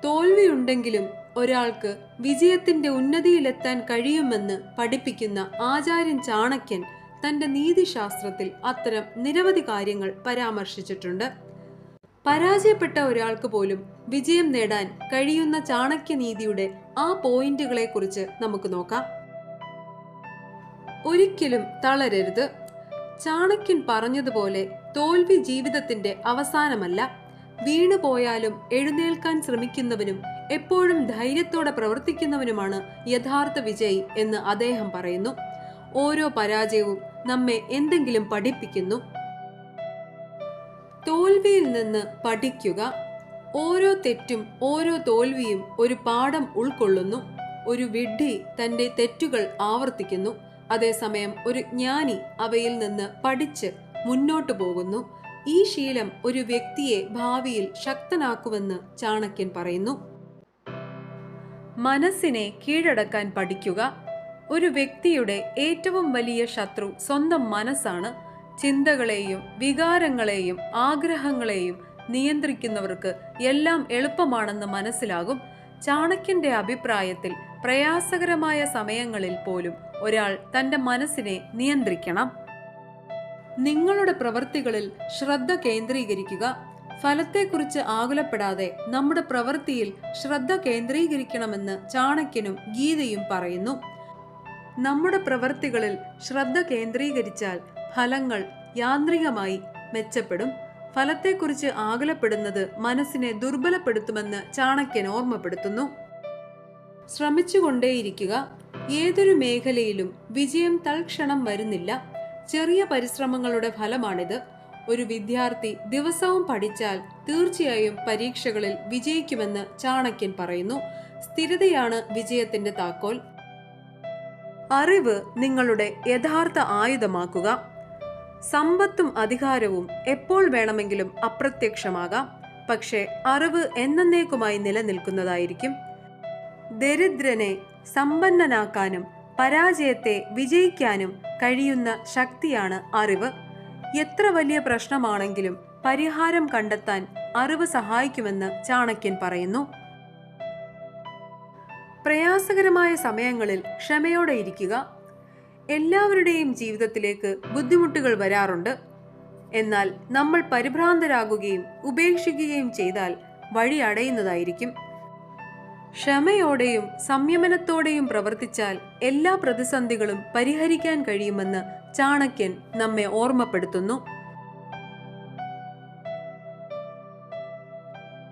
തോൽവിയുണ്ടെങ്കിലും ഒരാൾക്ക് വിജയത്തിന്റെ ഉന്നതിയിലെത്താൻ കഴിയുമെന്ന് പഠിപ്പിക്കുന്ന ആചാര്യൻ ചാണക്യൻ തന്റെ നീതിശാസ്ത്രത്തിൽ അത്തരം നിരവധി കാര്യങ്ങൾ പരാമർശിച്ചിട്ടുണ്ട്. പരാജയപ്പെട്ട ഒരാൾക്ക് പോലും വിജയം നേടാൻ കഴിയുന്ന ചാണക്യനീതിയുടെ ആ പോയിന്റുകളെ കുറിച്ച് നമുക്ക് നോക്കാം. ഒരിക്കലും തളരരുത്. ചാണക്യൻ പറഞ്ഞതുപോലെ തോൽവി ജീവിതത്തിന്റെ അവസാനമല്ല. വീണുപോയാലും എഴുന്നേൽക്കാൻ ശ്രമിക്കുന്നവനും എപ്പോഴും ധൈര്യത്തോടെ പ്രവർത്തിക്കുന്നവനുമാണ് യഥാർത്ഥ വിജയി എന്ന് അദ്ദേഹം പറയുന്നു. ഓരോ പരാജയവും നമ്മെ എന്തെങ്കിലും പഠിപ്പിക്കുന്നു. തോൽവിയിൽ നിന്ന് പഠിക്കുക. ഓരോ തെറ്റും ഓരോ തോൽവിയും ഒരു പാഠം ഉൾക്കൊള്ളുന്നു. ഒരു വിഡ്ഢി തന്റെ തെറ്റുകൾ ആവർത്തിക്കുന്നു, അതേസമയം ഒരു ജ്ഞാനി അവയിൽ നിന്ന് പഠിച്ച് മുന്നോട്ടു പോകുന്നു. ഈ ശീലം ഒരു വ്യക്തിയെ ഭാവിയിൽ ശക്തനാക്കുമെന്ന് ചാണക്യൻ പറയുന്നു. മനസ്സിനെ കീഴടക്കാൻ പഠിക്കുക. ഒരു വ്യക്തിയുടെ ഏറ്റവും വലിയ ശത്രു സ്വന്തം മനസ്സാണ്. ചിന്തകളെയും വികാരങ്ങളെയും ആഗ്രഹങ്ങളെയും നിയന്ത്രിക്കുന്നവർക്ക് എല്ലാം എളുപ്പമാണെന്ന് മനസ്സിലാകും. ചാണക്യന്റെ അഭിപ്രായത്തിൽ പ്രയാസകരമായ സമയങ്ങളിൽ പോലും ഒരാൾ തന്റെ മനസ്സിനെ നിയന്ത്രിക്കണം. നിങ്ങളുടെ പ്രവൃത്തികളിൽ ശ്രദ്ധ കേന്ദ്രീകരിക്കുക. ഫലത്തെക്കുറിച്ച് ആകുലപ്പെടാതെ നമ്മുടെ പ്രവൃത്തിയിൽ ശ്രദ്ധ കേന്ദ്രീകരിക്കണമെന്ന് ചാണക്യനും ഗീതയും പറയുന്നു. നമ്മുടെ പ്രവൃത്തികളിൽ ശ്രദ്ധ കേന്ദ്രീകരിച്ചാൽ ഫലങ്ങൾ യാന്ത്രികമായി മെച്ചപ്പെടും. ഫലത്തെക്കുറിച്ച് ആകുലപ്പെടുന്നത് മനസ്സിനെ ദുർബലപ്പെടുത്തുമെന്ന് ചാണക്യൻ ഓർമ്മപ്പെടുത്തുന്നു. ശ്രമിച്ചുകൊണ്ടേയിരിക്കുക. ഏതൊരു മേഖലയിലും വിജയം തൽക്ഷണം വരുന്നില്ല. ചെറിയ പരിശ്രമങ്ങളുടെ ഫലമാണിത്. ഒരു വിദ്യാർത്ഥി ദിവസവും പഠിച്ചാൽ തീർച്ചയായും പരീക്ഷകളിൽ വിജയിക്കുമെന്ന് ചാണക്യൻ പറയുന്നു. സ്ഥിരതയാണ് വിജയത്തിന്റെ താക്കോൽ. അറിവ് നിങ്ങളുടെ യഥാർത്ഥ ആയുധമാക്കുക. സമ്പത്തും അധികാരവും എപ്പോൾ വേണമെങ്കിലും അപ്രത്യക്ഷമാകാം, പക്ഷേ അറിവ് എന്നേക്കുമായി നിലനിൽക്കുന്നതായിരിക്കും. ദരിദ്രനെ സമ്പന്നനാക്കാനും പരാജയത്തെ വിജയിക്കാനും കഴിയുന്ന ശക്തിയാണ് അറിവ്. എത്ര വലിയ പ്രശ്നമാണെങ്കിലും പരിഹാരം കണ്ടെത്താൻ അറിവ് സഹായിക്കുമെന്ന് ചാണക്യൻ പറയുന്നു. പ്രയാസകരമായ സമയങ്ങളിൽ ക്ഷമയോടെ ഇരിക്കുക. എല്ലാവരുടെയും ജീവിതത്തിലേക്ക് ബുദ്ധിമുട്ടുകൾ വരാറുണ്ട്. എന്നാൽ നമ്മൾ പരിഭ്രാന്തരാകുകയും ഉപേക്ഷിക്കുകയും ചെയ്താൽ വഴി അടയുന്നതായിരിക്കും. ക്ഷമയോടെയും സംയമനത്തോടെയും പ്രവർത്തിച്ചാൽ എല്ലാ പ്രതിസന്ധികളും പരിഹരിക്കാൻ കഴിയുമെന്ന് ചാണക്യൻ നമ്മെ ഓർമ്മപ്പെടുത്തുന്നു.